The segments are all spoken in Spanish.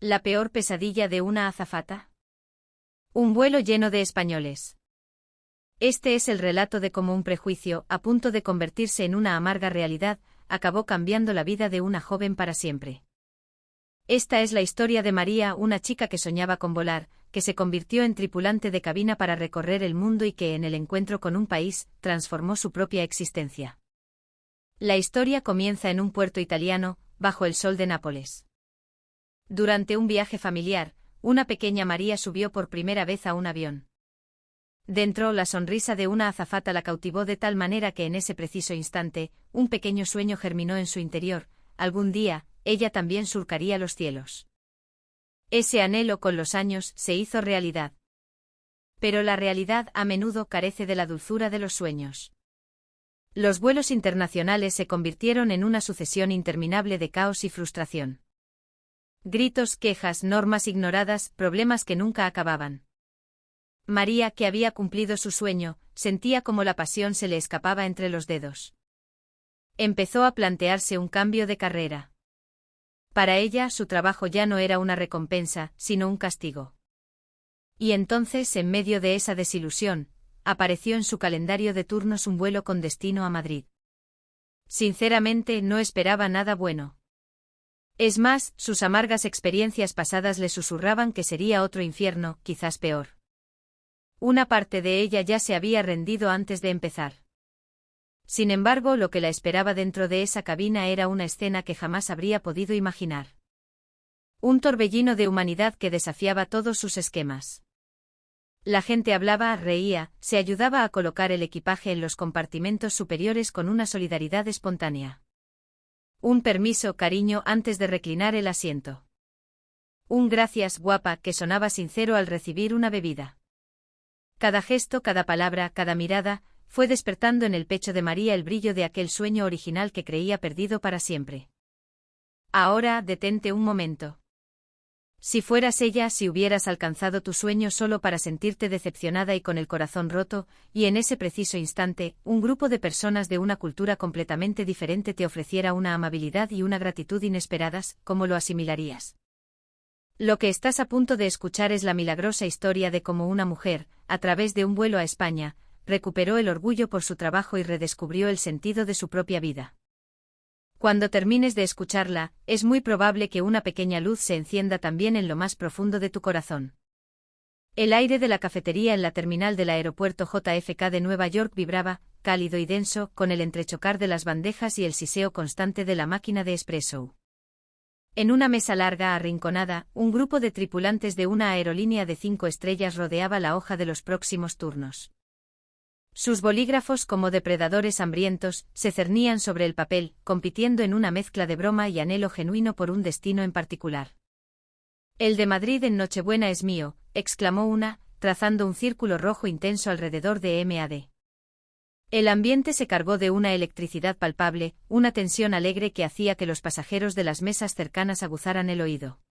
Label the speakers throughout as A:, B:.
A: La peor pesadilla de una azafata. Un vuelo lleno de españoles. Este es el relato de cómo un prejuicio, a punto de convertirse en una amarga realidad, acabó cambiando la vida de una joven para siempre. Esta es la historia de María, una chica que soñaba con volar, que se convirtió en tripulante de cabina para recorrer el mundo y que en el encuentro con un país, transformó su propia existencia. La historia comienza en un puerto italiano, bajo el sol de Nápoles. Durante un viaje familiar, una pequeña María subió por primera vez a un avión. Dentro, la sonrisa de una azafata la cautivó de tal manera que en ese preciso instante, un pequeño sueño germinó en su interior: algún día, ella también surcaría los cielos. Ese anhelo con los años se hizo realidad. Pero la realidad a menudo carece de la dulzura de los sueños. Los vuelos internacionales se convirtieron en una sucesión interminable de caos y frustración. Gritos, quejas, normas ignoradas, problemas que nunca acababan. María, que había cumplido su sueño, sentía como la pasión se le escapaba entre los dedos. Empezó a plantearse un cambio de carrera. Para ella, su trabajo ya no era una recompensa, sino un castigo. Y entonces, en medio de esa desilusión, apareció en su calendario de turnos un vuelo con destino a Madrid. Sinceramente, no esperaba nada bueno. Es más, sus amargas experiencias pasadas le susurraban que sería otro infierno, quizás peor. Una parte de ella ya se había rendido antes de empezar. Sin embargo, lo que la esperaba dentro de esa cabina era una escena que jamás habría podido imaginar. Un torbellino de humanidad que desafiaba todos sus esquemas. La gente hablaba, reía, se ayudaba a colocar el equipaje en los compartimentos superiores con una solidaridad espontánea. Un permiso, cariño, antes de reclinar el asiento. Un gracias, guapa, que sonaba sincero al recibir una bebida. Cada gesto, cada palabra, cada mirada, fue despertando en el pecho de María el brillo de aquel sueño original que creía perdido para siempre. Ahora, detente un momento. Si fueras ella, si hubieras alcanzado tu sueño solo para sentirte decepcionada y con el corazón roto, y en ese preciso instante, un grupo de personas de una cultura completamente diferente te ofreciera una amabilidad y una gratitud inesperadas, ¿cómo lo asimilarías? Lo que estás a punto de escuchar es la milagrosa historia de cómo una mujer, a través de un vuelo a España, recuperó el orgullo por su trabajo y redescubrió el sentido de su propia vida. Cuando termines de escucharla, es muy probable que una pequeña luz se encienda también en lo más profundo de tu corazón. El aire de la cafetería en la terminal del aeropuerto JFK de Nueva York vibraba, cálido y denso, con el entrechocar de las bandejas y el siseo constante de la máquina de espresso. En una mesa larga arrinconada, un grupo de tripulantes de una aerolínea de 5 estrellas rodeaba la hoja de los próximos turnos. Sus bolígrafos, como depredadores hambrientos, se cernían sobre el papel, compitiendo en una mezcla de broma y anhelo genuino por un destino en particular. «El de Madrid en Nochebuena es mío», exclamó una, trazando un círculo rojo intenso alrededor de MAD. El ambiente se cargó de una electricidad palpable, una tensión alegre que hacía que los pasajeros de las mesas cercanas aguzaran el oído.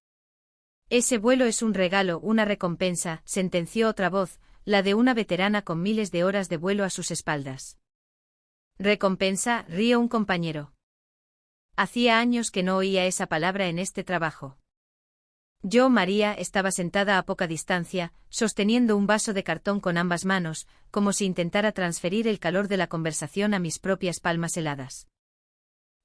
A: «Ese vuelo es un regalo, una recompensa», sentenció otra voz, la de una veterana con miles de horas de vuelo a sus espaldas. «Recompensa», rió un compañero. Hacía años que no oía esa palabra en este trabajo. Yo, María, estaba sentada a poca distancia, sosteniendo un vaso de cartón con ambas manos, como si intentara transferir el calor de la conversación a mis propias palmas heladas.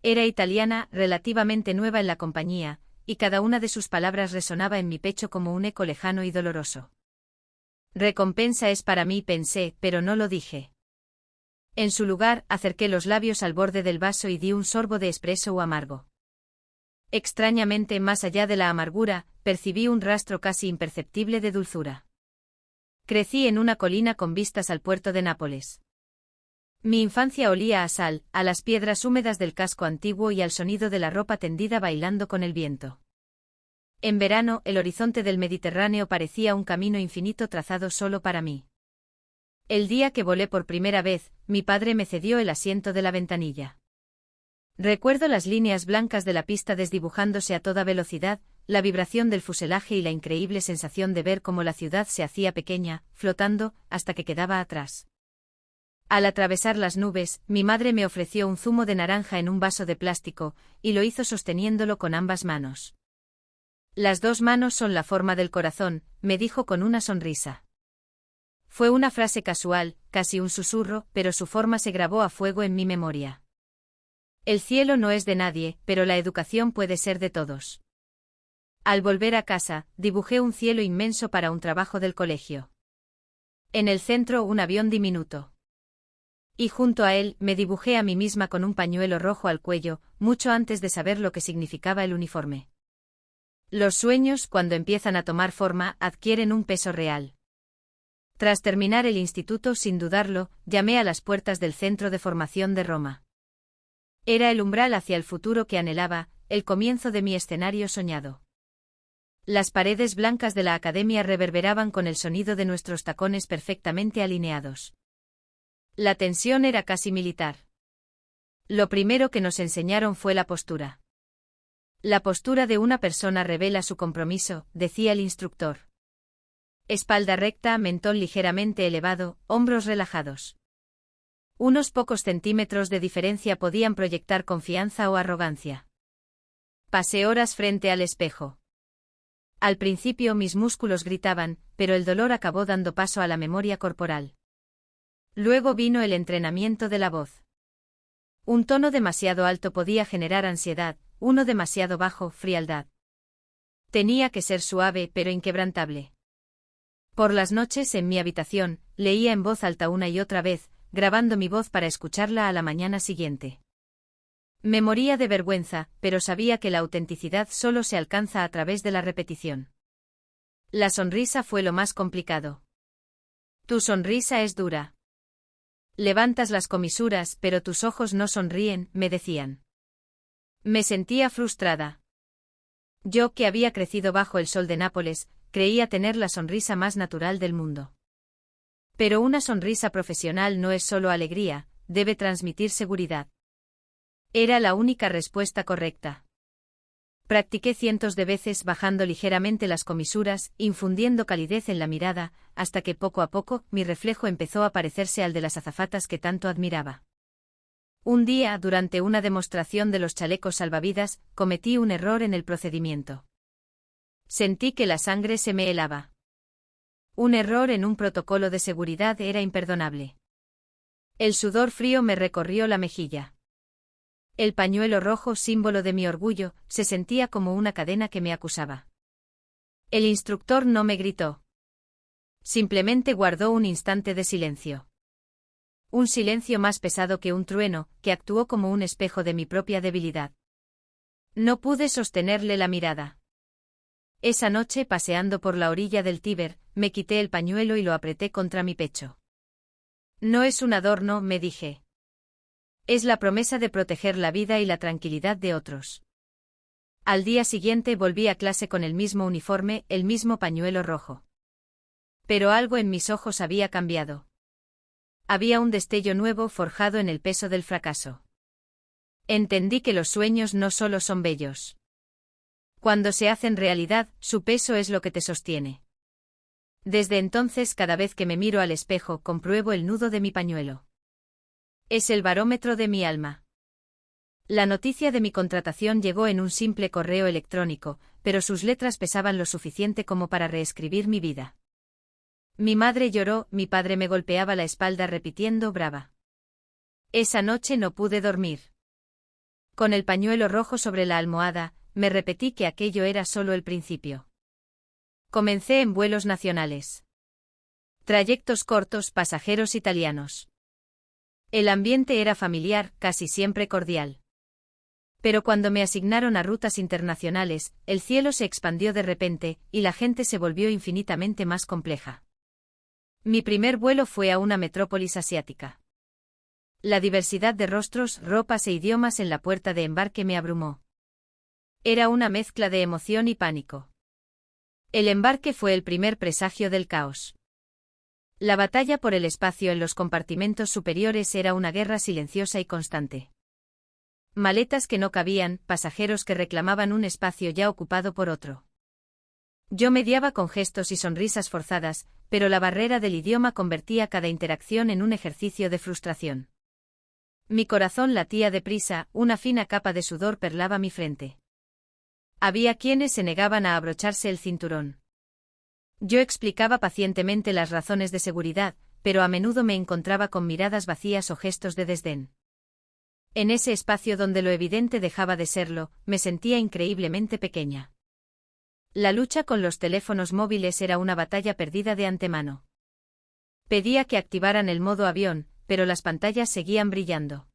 A: Era italiana, relativamente nueva en la compañía, y cada una de sus palabras resonaba en mi pecho como un eco lejano y doloroso. «Recompensa es para mí», pensé, pero no lo dije. En su lugar, acerqué los labios al borde del vaso y di un sorbo de espresso amargo. Extrañamente, más allá de la amargura, percibí un rastro casi imperceptible de dulzura. Crecí en una colina con vistas al puerto de Nápoles. Mi infancia olía a sal, a las piedras húmedas del casco antiguo y al sonido de la ropa tendida bailando con el viento. En verano, el horizonte del Mediterráneo parecía un camino infinito trazado solo para mí. El día que volé por primera vez, mi padre me cedió el asiento de la ventanilla. Recuerdo las líneas blancas de la pista desdibujándose a toda velocidad, la vibración del fuselaje y la increíble sensación de ver cómo la ciudad se hacía pequeña, flotando, hasta que quedaba atrás. Al atravesar las nubes, mi madre me ofreció un zumo de naranja en un vaso de plástico, y lo hizo sosteniéndolo con ambas manos. Las dos manos son la forma del corazón, me dijo con una sonrisa. Fue una frase casual, casi un susurro, pero su forma se grabó a fuego en mi memoria. El cielo no es de nadie, pero la educación puede ser de todos. Al volver a casa, dibujé un cielo inmenso para un trabajo del colegio. En el centro un avión diminuto. Y junto a él me dibujé a mí misma con un pañuelo rojo al cuello, mucho antes de saber lo que significaba el uniforme. Los sueños, cuando empiezan a tomar forma, adquieren un peso real. Tras terminar el instituto, sin dudarlo, llamé a las puertas del Centro de Formación de Roma. Era el umbral hacia el futuro que anhelaba, el comienzo de mi escenario soñado. Las paredes blancas de la academia reverberaban con el sonido de nuestros tacones perfectamente alineados. La tensión era casi militar. Lo primero que nos enseñaron fue la postura. La postura de una persona revela su compromiso, decía el instructor. Espalda recta, mentón ligeramente elevado, hombros relajados. Unos pocos centímetros de diferencia podían proyectar confianza o arrogancia. Pasé horas frente al espejo. Al principio mis músculos gritaban, pero el dolor acabó dando paso a la memoria corporal. Luego vino el entrenamiento de la voz. Un tono demasiado alto podía generar ansiedad, uno demasiado bajo, frialdad. Tenía que ser suave pero inquebrantable. Por las noches en mi habitación, leía en voz alta una y otra vez, grabando mi voz para escucharla a la mañana siguiente. Me moría de vergüenza, pero sabía que la autenticidad solo se alcanza a través de la repetición. La sonrisa fue lo más complicado. Tu sonrisa es dura. Levantas las comisuras, pero tus ojos no sonríen, me decían. Me sentía frustrada. Yo, que había crecido bajo el sol de Nápoles, creía tener la sonrisa más natural del mundo. Pero una sonrisa profesional no es solo alegría, debe transmitir seguridad. Era la única respuesta correcta. Practiqué cientos de veces bajando ligeramente las comisuras, infundiendo calidez en la mirada, hasta que poco a poco mi reflejo empezó a parecerse al de las azafatas que tanto admiraba. Un día, durante una demostración de los chalecos salvavidas, cometí un error en el procedimiento. Sentí que la sangre se me helaba. Un error en un protocolo de seguridad era imperdonable. El sudor frío me recorrió la mejilla. El pañuelo rojo, símbolo de mi orgullo, se sentía como una cadena que me acusaba. El instructor no me gritó. Simplemente guardó un instante de silencio. Un silencio más pesado que un trueno, que actuó como un espejo de mi propia debilidad. No pude sostenerle la mirada. Esa noche, paseando por la orilla del Tíber, me quité el pañuelo y lo apreté contra mi pecho. No es un adorno, me dije. Es la promesa de proteger la vida y la tranquilidad de otros. Al día siguiente volví a clase con el mismo uniforme, el mismo pañuelo rojo. Pero algo en mis ojos había cambiado. Había un destello nuevo forjado en el peso del fracaso. Entendí que los sueños no solo son bellos. Cuando se hacen realidad, su peso es lo que te sostiene. Desde entonces, cada vez que me miro al espejo, compruebo el nudo de mi pañuelo. Es el barómetro de mi alma. La noticia de mi contratación llegó en un simple correo electrónico, pero sus letras pesaban lo suficiente como para reescribir mi vida. Mi madre lloró, mi padre me golpeaba la espalda repitiendo brava. Esa noche no pude dormir. Con el pañuelo rojo sobre la almohada, me repetí que aquello era solo el principio. Comencé en vuelos nacionales. Trayectos cortos, pasajeros italianos. El ambiente era familiar, casi siempre cordial. Pero cuando me asignaron a rutas internacionales, el cielo se expandió de repente, y la gente se volvió infinitamente más compleja. Mi primer vuelo fue a una metrópolis asiática. La diversidad de rostros, ropas e idiomas en la puerta de embarque me abrumó. Era una mezcla de emoción y pánico. El embarque fue el primer presagio del caos. La batalla por el espacio en los compartimentos superiores era una guerra silenciosa y constante. Maletas que no cabían, pasajeros que reclamaban un espacio ya ocupado por otro. Yo mediaba con gestos y sonrisas forzadas, pero la barrera del idioma convertía cada interacción en un ejercicio de frustración. Mi corazón latía deprisa, una fina capa de sudor perlaba mi frente. Había quienes se negaban a abrocharse el cinturón. Yo explicaba pacientemente las razones de seguridad, pero a menudo me encontraba con miradas vacías o gestos de desdén. En ese espacio donde lo evidente dejaba de serlo, me sentía increíblemente pequeña. La lucha con los teléfonos móviles era una batalla perdida de antemano. Pedía que activaran el modo avión, pero las pantallas seguían brillando.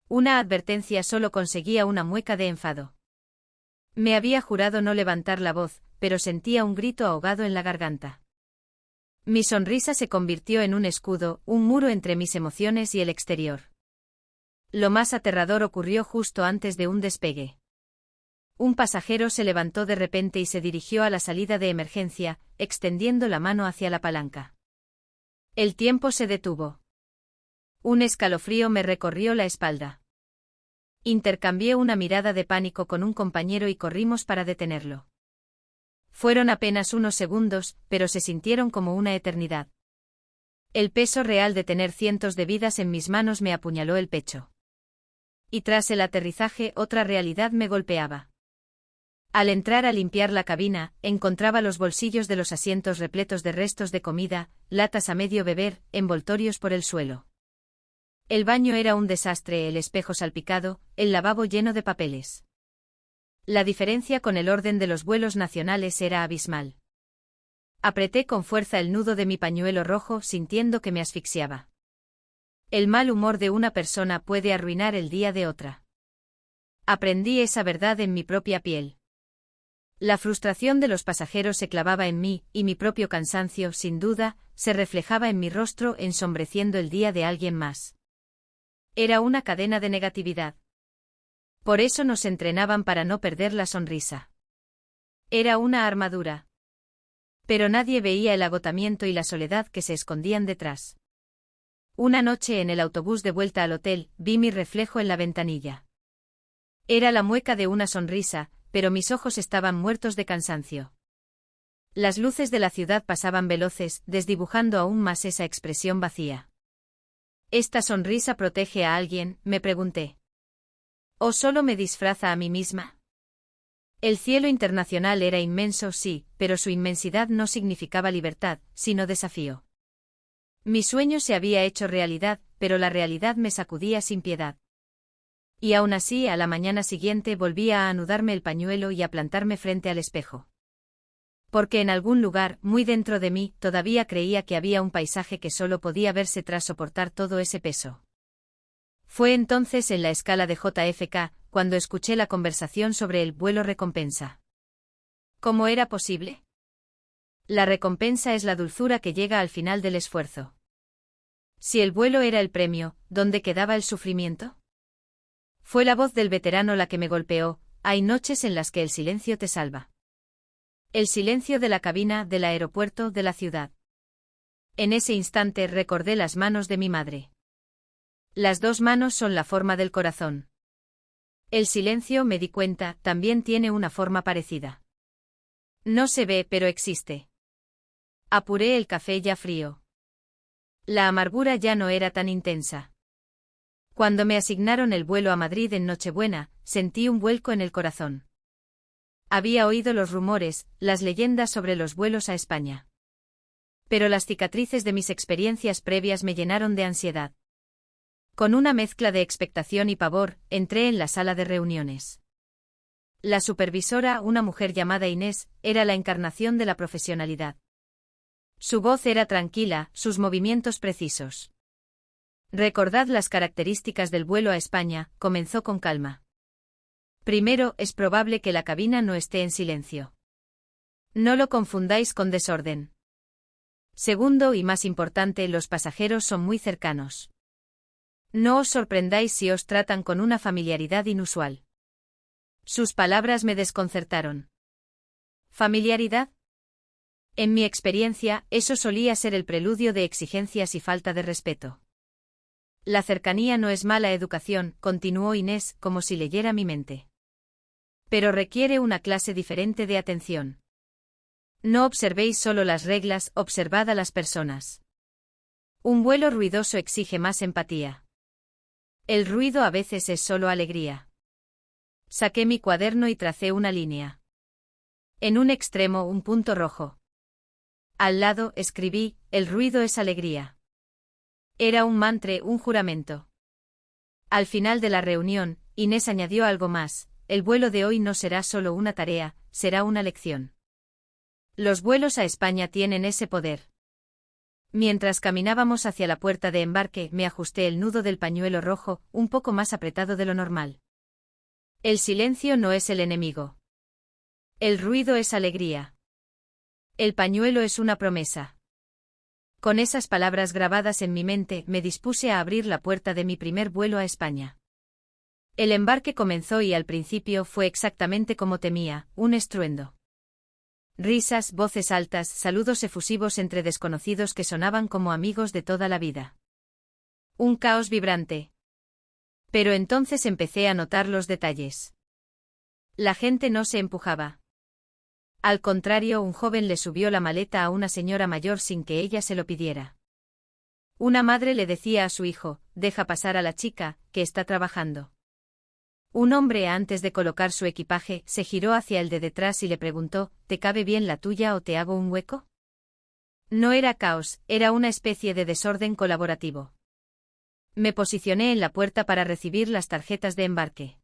A: Una advertencia solo conseguía una mueca de enfado. Me había jurado no levantar la voz, pero sentía un grito ahogado en la garganta. Mi sonrisa se convirtió en un escudo, un muro entre mis emociones y el exterior. Lo más aterrador ocurrió justo antes de un despegue. Un pasajero se levantó de repente y se dirigió a la salida de emergencia, extendiendo la mano hacia la palanca. El tiempo se detuvo. Un escalofrío me recorrió la espalda. Intercambié una mirada de pánico con un compañero y corrimos para detenerlo. Fueron apenas unos segundos, pero se sintieron como una eternidad. El peso real de tener cientos de vidas en mis manos me apuñaló el pecho. Y tras el aterrizaje otra realidad me golpeaba. Al entrar a limpiar la cabina, encontraba los bolsillos de los asientos repletos de restos de comida, latas a medio beber, envoltorios por el suelo. El baño era un desastre, el espejo salpicado, el lavabo lleno de papeles. La diferencia con el orden de los vuelos nacionales era abismal. Apreté con fuerza el nudo de mi pañuelo rojo sintiendo que me asfixiaba. El mal humor de una persona puede arruinar el día de otra. Aprendí esa verdad en mi propia piel. La frustración de los pasajeros se clavaba en mí, y mi propio cansancio, sin duda, se reflejaba en mi rostro ensombreciendo el día de alguien más. Era una cadena de negatividad. Por eso nos entrenaban para no perder la sonrisa. Era una armadura. Pero nadie veía el agotamiento y la soledad que se escondían detrás. Una noche en el autobús de vuelta al hotel, vi mi reflejo en la ventanilla. Era la mueca de una sonrisa, pero mis ojos estaban muertos de cansancio. Las luces de la ciudad pasaban veloces, desdibujando aún más esa expresión vacía. ¿Esta sonrisa protege a alguien?, me pregunté. ¿O solo me disfraza a mí misma? El cielo internacional era inmenso, sí, pero su inmensidad no significaba libertad, sino desafío. Mi sueño se había hecho realidad, pero la realidad me sacudía sin piedad. Y aún así, a la mañana siguiente volvía a anudarme el pañuelo y a plantarme frente al espejo. Porque en algún lugar, muy dentro de mí, todavía creía que había un paisaje que solo podía verse tras soportar todo ese peso. Fue entonces en la escala de JFK, cuando escuché la conversación sobre el vuelo recompensa. ¿Cómo era posible? La recompensa es la dulzura que llega al final del esfuerzo. Si el vuelo era el premio, ¿dónde quedaba el sufrimiento? Fue la voz del veterano la que me golpeó. Hay noches en las que el silencio te salva. El silencio de la cabina, del aeropuerto, de la ciudad. En ese instante recordé las manos de mi madre. Las dos manos son la forma del corazón. El silencio, me di cuenta, también tiene una forma parecida. No se ve, pero existe. Apuré el café ya frío. La amargura ya no era tan intensa. Cuando me asignaron el vuelo a Madrid en Nochebuena, sentí un vuelco en el corazón. Había oído los rumores, las leyendas sobre los vuelos a España. Pero las cicatrices de mis experiencias previas me llenaron de ansiedad. Con una mezcla de expectación y pavor, entré en la sala de reuniones. La supervisora, una mujer llamada Inés, era la encarnación de la profesionalidad. Su voz era tranquila, sus movimientos precisos. Recordad las características del vuelo a España, comenzó con calma. Primero, es probable que la cabina no esté en silencio. No lo confundáis con desorden. Segundo y más importante, los pasajeros son muy cercanos. No os sorprendáis si os tratan con una familiaridad inusual. Sus palabras me desconcertaron. ¿Familiaridad? En mi experiencia, eso solía ser el preludio de exigencias y falta de respeto. La cercanía no es mala educación, continuó Inés, como si leyera mi mente. Pero requiere una clase diferente de atención. No observéis solo las reglas, observad a las personas. Un vuelo ruidoso exige más empatía. El ruido a veces es solo alegría. Saqué mi cuaderno y tracé una línea. En un extremo un punto rojo. Al lado escribí, el ruido es alegría. Era un mantra, un juramento. Al final de la reunión, Inés añadió algo más, el vuelo de hoy no será solo una tarea, será una lección. Los vuelos a España tienen ese poder. Mientras caminábamos hacia la puerta de embarque, me ajusté el nudo del pañuelo rojo, un poco más apretado de lo normal. El silencio no es el enemigo. El ruido es alegría. El pañuelo es una promesa. Con esas palabras grabadas en mi mente, me dispuse a abrir la puerta de mi primer vuelo a España. El embarque comenzó y al principio fue exactamente como temía, un estruendo. Risas, voces altas, saludos efusivos entre desconocidos que sonaban como amigos de toda la vida. Un caos vibrante. Pero entonces empecé a notar los detalles. La gente no se empujaba. Al contrario, un joven le subió la maleta a una señora mayor sin que ella se lo pidiera. Una madre le decía a su hijo, deja pasar a la chica, que está trabajando. Un hombre, antes de colocar su equipaje, se giró hacia el de detrás y le preguntó, ¿te cabe bien la tuya o te hago un hueco? No era caos, era una especie de desorden colaborativo. Me posicioné en la puerta para recibir las tarjetas de embarque.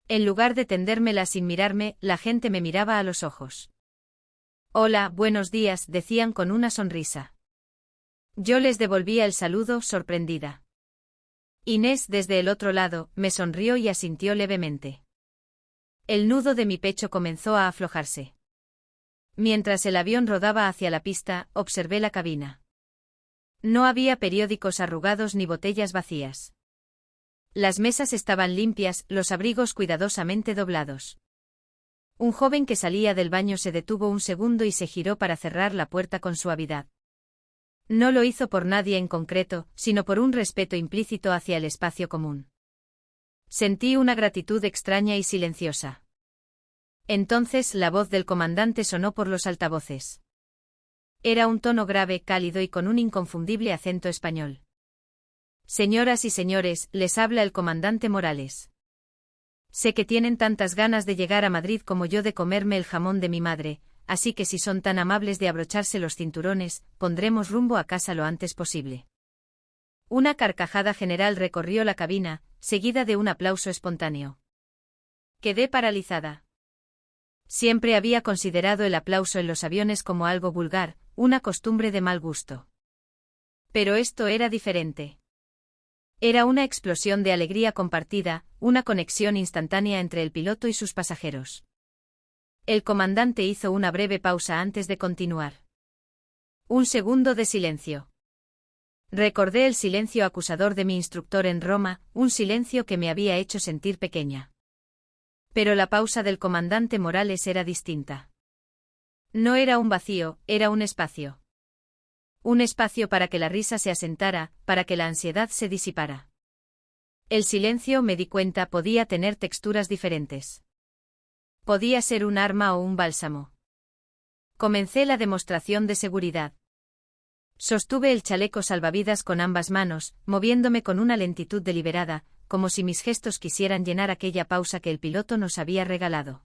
A: En lugar de tendérmela sin mirarme, la gente me miraba a los ojos. Hola, buenos días, decían con una sonrisa. Yo les devolvía el saludo, sorprendida. Inés, desde el otro lado, me sonrió y asintió levemente. El nudo de mi pecho comenzó a aflojarse. Mientras el avión rodaba hacia la pista, observé la cabina. No había periódicos arrugados ni botellas vacías. Las mesas estaban limpias, los abrigos cuidadosamente doblados. Un joven que salía del baño se detuvo un segundo y se giró para cerrar la puerta con suavidad. No lo hizo por nadie en concreto, sino por un respeto implícito hacia el espacio común. Sentí una gratitud extraña y silenciosa. Entonces la voz del comandante sonó por los altavoces. Era un tono grave, cálido y con un inconfundible acento español. Señoras y señores, les habla el comandante Morales. Sé que tienen tantas ganas de llegar a Madrid como yo de comerme el jamón de mi madre, así que si son tan amables de abrocharse los cinturones, pondremos rumbo a casa lo antes posible. Una carcajada general recorrió la cabina, seguida de un aplauso espontáneo. Quedé paralizada. Siempre había considerado el aplauso en los aviones como algo vulgar, una costumbre de mal gusto. Pero esto era diferente. Era una explosión de alegría compartida, una conexión instantánea entre el piloto y sus pasajeros. El comandante hizo una breve pausa antes de continuar. Un segundo de silencio. Recordé el silencio acusador de mi instructor en Roma, un silencio que me había hecho sentir pequeña. Pero la pausa del comandante Morales era distinta. No era un vacío, era un espacio. Un espacio para que la risa se asentara, para que la ansiedad se disipara. El silencio, me di cuenta, podía tener texturas diferentes. Podía ser un arma o un bálsamo. Comencé la demostración de seguridad. Sostuve el chaleco salvavidas con ambas manos, moviéndome con una lentitud deliberada, como si mis gestos quisieran llenar aquella pausa que el piloto nos había regalado.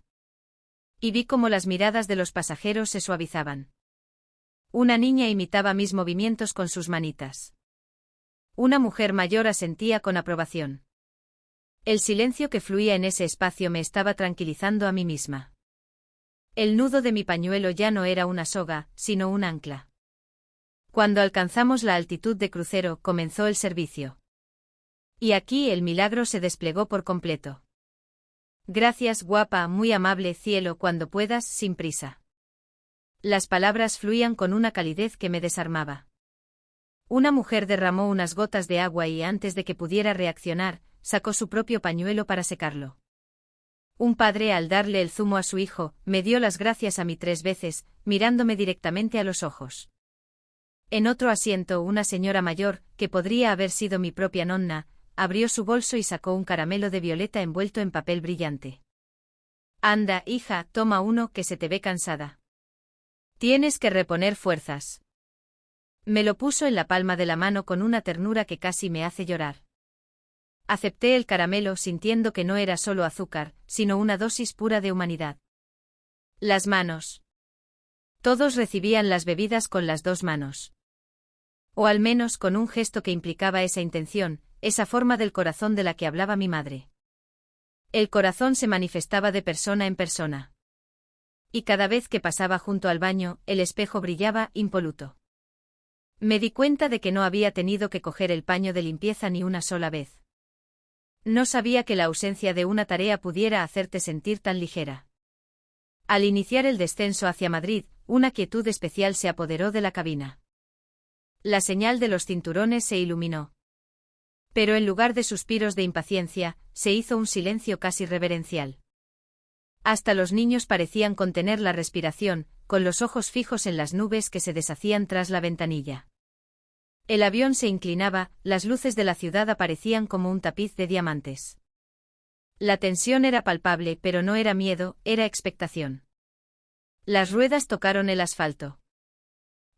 A: Y vi cómo las miradas de los pasajeros se suavizaban. Una niña imitaba mis movimientos con sus manitas. Una mujer mayor asentía con aprobación. El silencio que fluía en ese espacio me estaba tranquilizando a mí misma. El nudo de mi pañuelo ya no era una soga, sino un ancla. Cuando alcanzamos la altitud de crucero, comenzó el servicio. Y aquí el milagro se desplegó por completo. Gracias, guapa, muy amable, cielo, cuando puedas, sin prisa. Las palabras fluían con una calidez que me desarmaba. Una mujer derramó unas gotas de agua y antes de que pudiera reaccionar, sacó su propio pañuelo para secarlo. Un padre, al darle el zumo a su hijo, me dio las gracias a mí 3 veces, mirándome directamente a los ojos. En otro asiento, una señora mayor, que podría haber sido mi propia nonna, abrió su bolso y sacó un caramelo de violeta envuelto en papel brillante. Anda, hija, toma uno, que se te ve cansada. Tienes que reponer fuerzas. Me lo puso en la palma de la mano con una ternura que casi me hace llorar. Acepté el caramelo sintiendo que no era solo azúcar, sino una dosis pura de humanidad. Las manos. Todos recibían las bebidas con las dos manos. O al menos con un gesto que implicaba esa intención, esa forma del corazón de la que hablaba mi madre. El corazón se manifestaba de persona en persona. Y cada vez que pasaba junto al baño, el espejo brillaba impoluto. Me di cuenta de que no había tenido que coger el paño de limpieza ni una sola vez. No sabía que la ausencia de una tarea pudiera hacerte sentir tan ligera. Al iniciar el descenso hacia Madrid, una quietud especial se apoderó de la cabina. La señal de los cinturones se iluminó. Pero en lugar de suspiros de impaciencia, se hizo un silencio casi reverencial. Hasta los niños parecían contener la respiración, con los ojos fijos en las nubes que se deshacían tras la ventanilla. El avión se inclinaba, las luces de la ciudad aparecían como un tapiz de diamantes. La tensión era palpable, pero no era miedo, era expectación. Las ruedas tocaron el asfalto.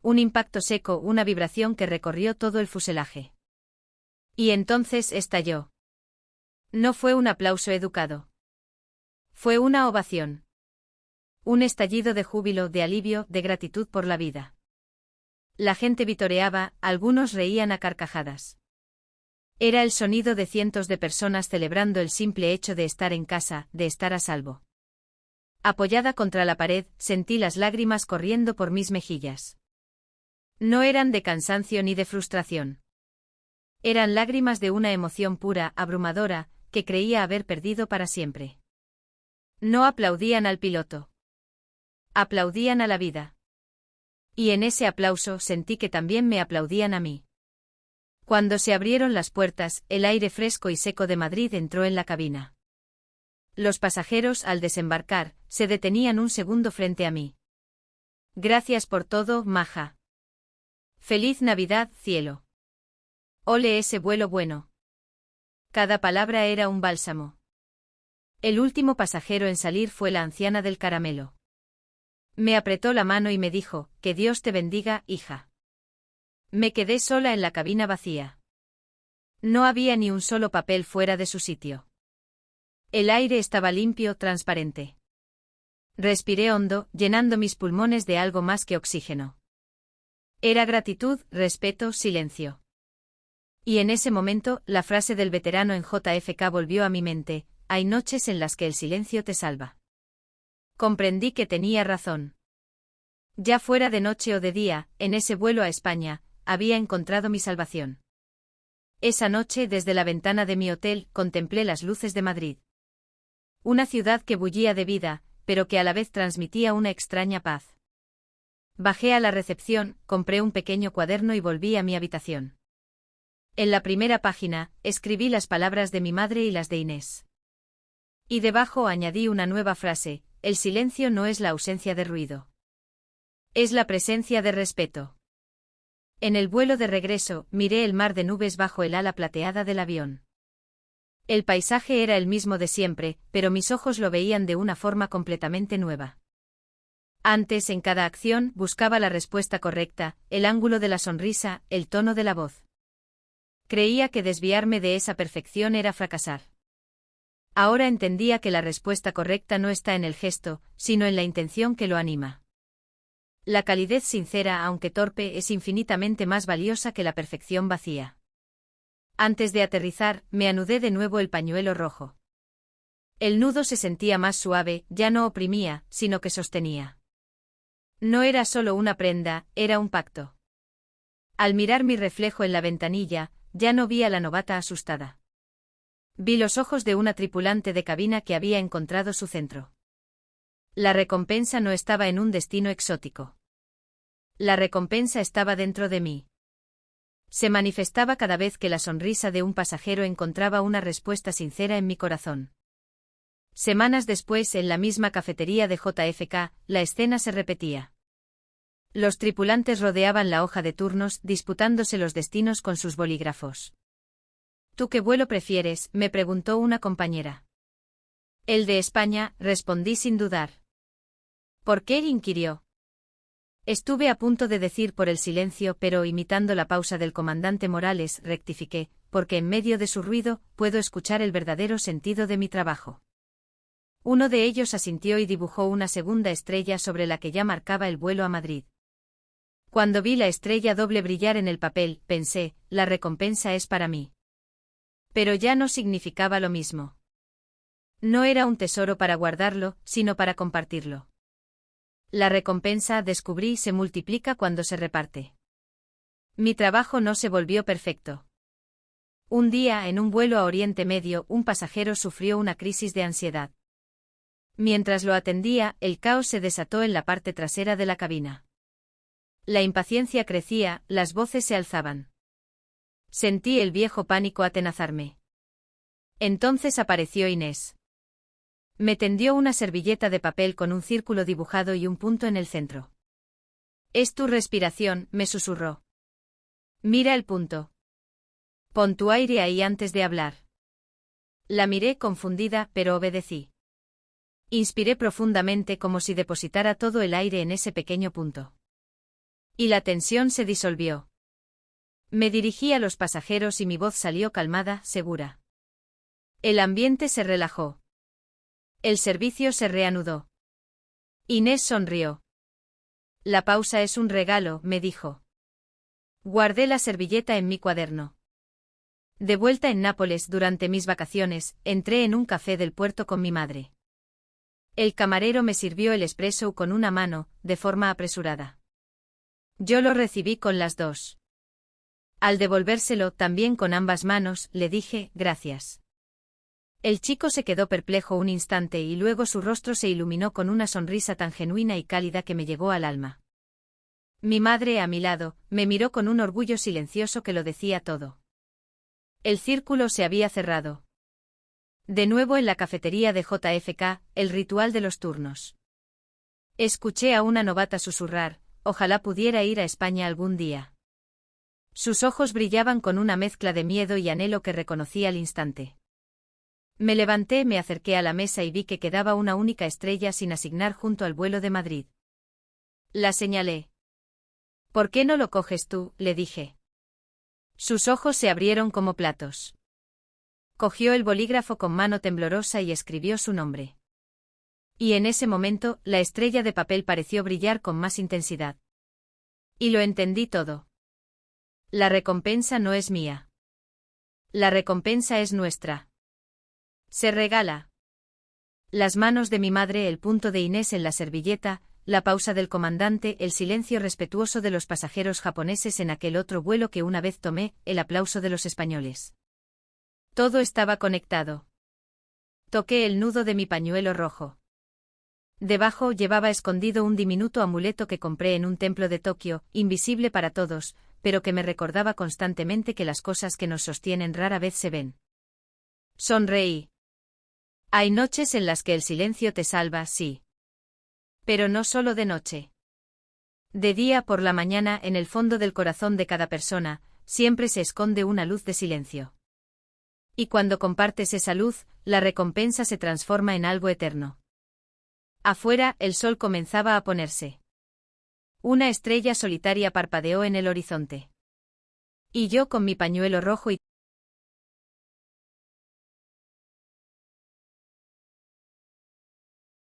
A: Un impacto seco, una vibración que recorrió todo el fuselaje. Y entonces estalló. No fue un aplauso educado. Fue una ovación. Un estallido de júbilo, de alivio, de gratitud por la vida. La gente vitoreaba, algunos reían a carcajadas. Era el sonido de cientos de personas celebrando el simple hecho de estar en casa, de estar a salvo. Apoyada contra la pared, sentí las lágrimas corriendo por mis mejillas. No eran de cansancio ni de frustración. Eran lágrimas de una emoción pura, abrumadora, que creía haber perdido para siempre. No aplaudían al piloto. Aplaudían a la vida. Y en ese aplauso sentí que también me aplaudían a mí. Cuando se abrieron las puertas, el aire fresco y seco de Madrid entró en la cabina. Los pasajeros, al desembarcar, se detenían un segundo frente a mí. Gracias por todo, Maja. Feliz Navidad, cielo. Ole ese vuelo bueno. Cada palabra era un bálsamo. El último pasajero en salir fue la anciana del caramelo. Me apretó la mano y me dijo, que Dios te bendiga, hija. Me quedé sola en la cabina vacía. No había ni un solo papel fuera de su sitio. El aire estaba limpio, transparente. Respiré hondo, llenando mis pulmones de algo más que oxígeno. Era gratitud, respeto, silencio. Y en ese momento, la frase del veterano en JFK volvió a mi mente: hay noches en las que el silencio te salva. Comprendí que tenía razón. Ya fuera de noche o de día, en ese vuelo a España, había encontrado mi salvación. Esa noche, desde la ventana de mi hotel, contemplé las luces de Madrid. Una ciudad que bullía de vida, pero que a la vez transmitía una extraña paz. Bajé a la recepción, compré un pequeño cuaderno y volví a mi habitación. En la primera página, escribí las palabras de mi madre y las de Inés. Y debajo añadí una nueva frase: el silencio no es la ausencia de ruido. Es la presencia de respeto. En el vuelo de regreso, miré el mar de nubes bajo el ala plateada del avión. El paisaje era el mismo de siempre, pero mis ojos lo veían de una forma completamente nueva. Antes, en cada acción, buscaba la respuesta correcta, el ángulo de la sonrisa, el tono de la voz. Creía que desviarme de esa perfección era fracasar. Ahora entendía que la respuesta correcta no está en el gesto, sino en la intención que lo anima. La calidez sincera, aunque torpe, es infinitamente más valiosa que la perfección vacía. Antes de aterrizar, me anudé de nuevo el pañuelo rojo. El nudo se sentía más suave, ya no oprimía, sino que sostenía. No era solo una prenda, era un pacto. Al mirar mi reflejo en la ventanilla, ya no vi a la novata asustada. Vi los ojos de una tripulante de cabina que había encontrado su centro. La recompensa no estaba en un destino exótico. La recompensa estaba dentro de mí. Se manifestaba cada vez que la sonrisa de un pasajero encontraba una respuesta sincera en mi corazón. Semanas después, en la misma cafetería de JFK, la escena se repetía. Los tripulantes rodeaban la hoja de turnos, disputándose los destinos con sus bolígrafos. ¿Tú qué vuelo prefieres?, me preguntó una compañera. El de España, respondí sin dudar. ¿Por qué?, inquirió. Estuve a punto de decir por el silencio, pero imitando la pausa del comandante Morales, rectifiqué, porque en medio de su ruido, puedo escuchar el verdadero sentido de mi trabajo. Uno de ellos asintió y dibujó una segunda estrella sobre la que ya marcaba el vuelo a Madrid. Cuando vi la estrella doble brillar en el papel, pensé, la recompensa es para mí. Pero ya no significaba lo mismo. No era un tesoro para guardarlo, sino para compartirlo. La recompensa, descubrí, se multiplica cuando se reparte. Mi trabajo no se volvió perfecto. Un día, en un vuelo a Oriente Medio, un pasajero sufrió una crisis de ansiedad. Mientras lo atendía, el caos se desató en la parte trasera de la cabina. La impaciencia crecía, las voces se alzaban. Sentí el viejo pánico atenazarme. Entonces apareció Inés. Me tendió una servilleta de papel con un círculo dibujado y un punto en el centro. «Es tu respiración», me susurró. «Mira el punto. Pon tu aire ahí antes de hablar». La miré confundida, pero obedecí. Inspiré profundamente como si depositara todo el aire en ese pequeño punto. Y la tensión se disolvió. Me dirigí a los pasajeros y mi voz salió calmada, segura. El ambiente se relajó. El servicio se reanudó. Inés sonrió. «La pausa es un regalo», me dijo. Guardé la servilleta en mi cuaderno. De vuelta en Nápoles durante mis vacaciones, entré en un café del puerto con mi madre. El camarero me sirvió el espresso con una mano, de forma apresurada. Yo lo recibí con las dos. Al devolvérselo, también con ambas manos, le dije, «Gracias». El chico se quedó perplejo un instante y luego su rostro se iluminó con una sonrisa tan genuina y cálida que me llegó al alma. Mi madre, a mi lado, me miró con un orgullo silencioso que lo decía todo. El círculo se había cerrado. De nuevo en la cafetería de JFK, el ritual de los turnos. Escuché a una novata susurrar, «Ojalá pudiera ir a España algún día». Sus ojos brillaban con una mezcla de miedo y anhelo que reconocí al instante. Me levanté, me acerqué a la mesa y vi que quedaba una única estrella sin asignar junto al vuelo de Madrid. La señalé. «¿Por qué no lo coges tú?», le dije. Sus ojos se abrieron como platos. Cogió el bolígrafo con mano temblorosa y escribió su nombre. Y en ese momento, la estrella de papel pareció brillar con más intensidad. Y lo entendí todo. La recompensa no es mía. La recompensa es nuestra. Se regala. Las manos de mi madre, el punto de Inés en la servilleta, la pausa del comandante, el silencio respetuoso de los pasajeros japoneses en aquel otro vuelo que una vez tomé, el aplauso de los españoles. Todo estaba conectado. Toqué el nudo de mi pañuelo rojo. Debajo llevaba escondido un diminuto amuleto que compré en un templo de Tokio, invisible para todos, pero que me recordaba constantemente que las cosas que nos sostienen rara vez se ven. Sonreí. Hay noches en las que el silencio te salva, sí. Pero no solo de noche. De día por la mañana, en el fondo del corazón de cada persona, siempre se esconde una luz de silencio. Y cuando compartes esa luz, la recompensa se transforma en algo eterno. Afuera, el sol comenzaba a ponerse. Una estrella solitaria parpadeó en el horizonte. Y yo, con mi pañuelo rojo y